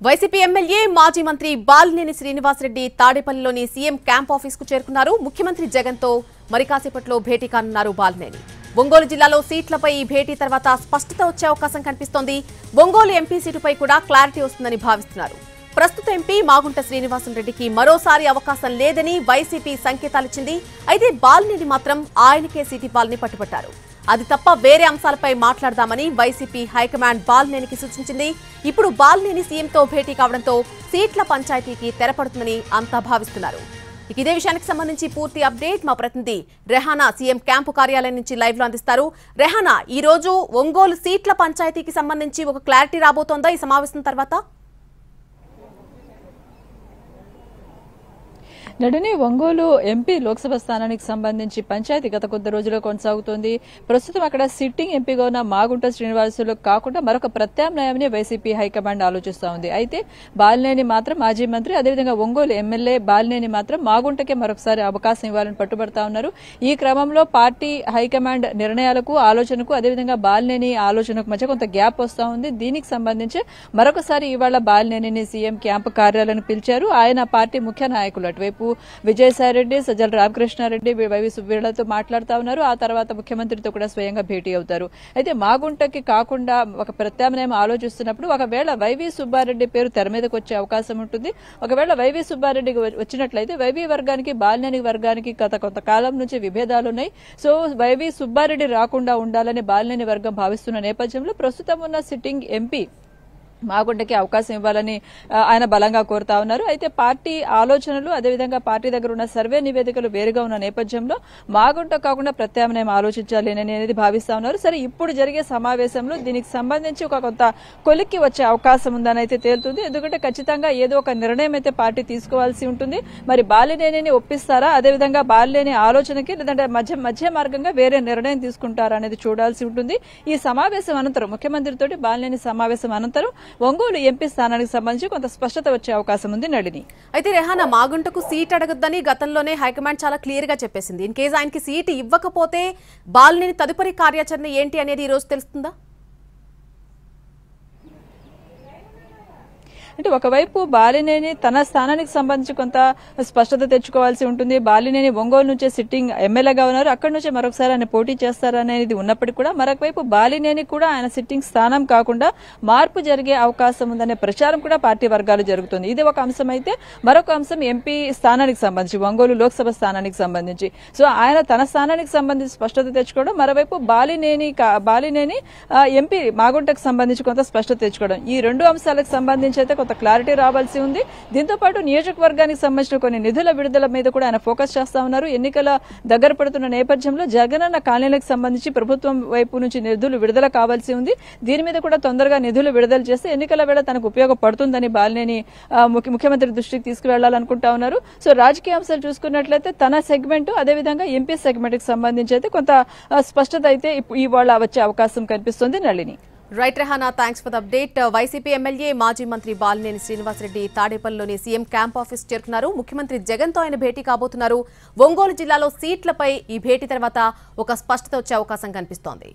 YCP MLA మాజీ మంత్రి బాలినేని శ్రీనివాసరెడ్డి తాడేపల్లిలోని సీఎం క్యాంప్ ఆఫీస్ కు చేరుకున్నారు. ముఖ్యమంత్రి జగన్ తో మరి కాసేపట్లో భేటీ కానున్నారు బాలినేని. ఒంగోలు జిల్లాలో సీట్లపై ఈ భేటీ తర్వాత స్పష్టత వచ్చే అవకాశం కనిపిస్తోంది. ఒంగోలు ఎంపీ సీటుపై కూడా క్లారిటీ వస్తుందని భావిస్తున్నారు. ప్రస్తుత ఎంపీ మాగుంట శ్రీనివాసరెడ్డికి మరోసారి అవకాశం లేదని వైసీపీ సంకేతాలిచ్చింది. అయితే బాలినేని మాత్రం ఆయనకే సీటు ఇవ్వాలని పట్టుబట్టారు. అది తప్ప వేరే అంశాలపై మాట్లాడదామని వైసీపీ హైకమాండ్ బాలినేనికి సూచించింది. ఇప్పుడు బాలినేని సీఎంతో భేటీ కావడంతో సీట్ల పంచాయతీకి తెరపడుతుందని అంతా భావిస్తున్నారు. ఇదే విషయానికి సంబంధించి పూర్తి అప్డేట్ మా ప్రతినిధి రెహానా సీఎం క్యాంపు కార్యాలయం నుంచి లైవ్ లో అందిస్తారు. రెహానా, ఈ రోజు ఒంగోలు సీట్ల పంచాయతీకి సంబంధించి ఒక క్లారిటీ రాబోతోందా ఈ సమావేశం తర్వాత? నడిని ఒంగోలు ఎంపీ లోక్సభ స్థానానికి సంబంధించి పంచాయతీ గత కొద్ది రోజుల్లో కొనసాగుతోంది. ప్రస్తుతం అక్కడ సిట్టింగ్ ఎంపీగా ఉన్న మాగుంట శ్రీనివాసులు కాకుండా మరొక ప్రత్యామ్నాయాన్ని వైసీపీ హైకమాండ్ ఆలోచిస్తూ ఉంది. అయితే బాలినేని మాత్రం మాజీ మంత్రి, అదేవిధంగా ఒంగోలు ఎమ్మెల్యే బాలినేని మాత్రం మాగుంటకే మరొకసారి అవకాశం ఇవ్వాలని పట్టుబడతా ఉన్నారు. ఈ క్రమంలో పార్టీ హైకమాండ్ నిర్ణయాలకు, ఆలోచనకు, అదేవిధంగా బాలినేని ఆలోచనకు మధ్య కొంత గ్యాప్ వస్తూ ఉంది. దీనికి సంబంధించి మరొకసారి ఇవాళ బాలినేనిని సీఎం క్యాంపు కార్యాలయాన్ని పిలిచారు. ఆయన పార్టీ ముఖ్య నాయకులు అటువైపు విజయసాయిరెడ్డి, సజ్జల రామకృష్ణారెడ్డి, వైవి సుబ్బీళ్లతో మాట్లాడుతూ ఉన్నారు. ఆ తర్వాత ముఖ్యమంత్రితో కూడా స్వయంగా భేటీ అవుతారు. అయితే మాగుంటకి కాకుండా ఒక ప్రత్యామ్నాయం ఆలోచిస్తున్నప్పుడు ఒకవేళ వైవి సుబ్బారెడ్డి పేరు తెర మీదకి వచ్చే అవకాశం ఉంటుంది. ఒకవేళ వైవి సుబ్బారెడ్డికి వచ్చినట్లయితే వైవి వర్గానికి, బాలినేని వర్గానికి గత కొంతకాలం నుంచి విభేదాలున్నాయి. సో వైవి సుబ్బారెడ్డి రాకుండా ఉండాలని బాలినేని వర్గం భావిస్తున్న నేపథ్యంలో ప్రస్తుతం ఉన్న సిట్టింగ్ ఎంపీ మాగుంటకి అవకాశం ఇవ్వాలని ఆయన బలంగా కోరుతా ఉన్నారు. అయితే పార్టీ ఆలోచనలు, అదేవిధంగా పార్టీ దగ్గర ఉన్న సర్వే నివేదికలు వేరుగా ఉన్న నేపథ్యంలో మాగుంట కాకుండా ప్రత్యామ్నాయం ఆలోచించాలి అనేది భావిస్తా ఉన్నారు. సరే, ఇప్పుడు జరిగే సమావేశంలో దీనికి సంబంధించి ఒక కొంత కొలిక్కి వచ్చే అవకాశం ఉందని అయితే తేలుతుంది. ఎందుకంటే ఖచ్చితంగా ఏదో ఒక నిర్ణయం అయితే పార్టీ తీసుకోవాల్సి ఉంటుంది. మరి బాలినేనిని ఒప్పిస్తారా, అదేవిధంగా బాలినేని ఆలోచనకి లేదంటే మధ్య మార్గంగా వేరే నిర్ణయం తీసుకుంటారా అనేది చూడాల్సి ఉంటుంది. ఈ సమావేశం అనంతరం, ముఖ్యమంత్రితోటి బాలినేని సమావేశం అనంతరం ఒంగోలు ఎంపీ స్థానానికి సంబంధించి కొంత స్పష్టత వచ్చే అవకాశం ఉంది. నడిని, అయితే రెహానా, మాగుంటకు సీట్ అడగొద్దని గతంలోనే హైకమాండ్ చాలా క్లియర్ గా చెప్పేసింది. ఇన్ కేసు ఆయనకి సీట్ ఇవ్వకపోతే బాలినేని తదుపరి కార్యాచరణ ఏంటి అనేది ఈ రోజు తెలుస్తుందా? అంటే ఒకవైపు బాలినేని తన స్థానానికి సంబంధించి కొంత స్పష్టత తెచ్చుకోవాల్సి ఉంటుంది. బాలినేని ఒంగోలు నుంచే సిట్టింగ్ ఎమ్మెల్యేగా ఉన్నారు. అక్కడి నుంచే మరొకసారి ఆయన పోటీ చేస్తారనేది ఉన్నప్పటికీ కూడా మరొకవైపు బాలినేని కూడా ఆయన సిట్టింగ్ స్థానం కాకుండా మార్పు జరిగే అవకాశం ఉందనే ప్రచారం కూడా పార్టీ వర్గాలు జరుగుతుంది. ఇది ఒక అంశం. అయితే మరొక అంశం ఎంపీ స్థానానికి సంబంధించి, ఒంగోలు లోక్సభ స్థానానికి సంబంధించి. సో ఆయన తన స్థానానికి సంబంధించి స్పష్టత తెచ్చుకోవడం, మరోవైపు బాలినేని ఎంపీ మాగుంటకు సంబంధించి కొంత స్పష్టత తెచ్చుకోవడం, ఈ రెండు అంశాలకు సంబంధించి అయితే కొంత క్లారిటీ రావాల్సి ఉంది. దీంతో పాటు నియోజకవర్గానికి సంబంధించిన కొన్ని నిధుల విడుదల మీద కూడా ఆయన ఫోకస్ చేస్తా ఉన్నారు. ఎన్నికల దగ్గర పడుతున్న నేపథ్యంలో జగనన్న కాలనీలకు సంబంధించి ప్రభుత్వం వైపు నుంచి నిధులు విడుదల కావాల్సి ఉంది. దీని మీద కూడా తొందరగా నిధులు విడుదల చేస్తే ఎన్నికల వేళ తనకు ఉపయోగపడుతుందని బాలినేని ముఖ్యమంత్రి దృష్టికి తీసుకువెళ్లాలనుకుంటా ఉన్నారు. సో రాజకీయ అంశాలు చూసుకున్నట్లయితే తన సెగ్మెంట్, అదేవిధంగా ఎంపీ సెగ్మెంట్ కి సంబంధించి అయితే కొంత స్పష్టత అయితే ఇవాళ వచ్చే అవకాశం కనిపిస్తుంది. Nalini, right Rehana, thanks for the update. YCP MLA మాజీ మంత్రి బాలినేని శ్రీనివాసరెడ్డి తాడేపల్లిలోని సీఎం క్యాంప్ ఆఫీస్ చేరుకున్నారు. ముఖ్యమంత్రి జగన్ తో ఆయన భేటీ కాబోతున్నారు. ఒంగోలు జిల్లాలో సీట్లపై ఈ భేటీ తర్వాత ఒక స్పష్టత వచ్చే అవకాశం కనిపిస్తోంది.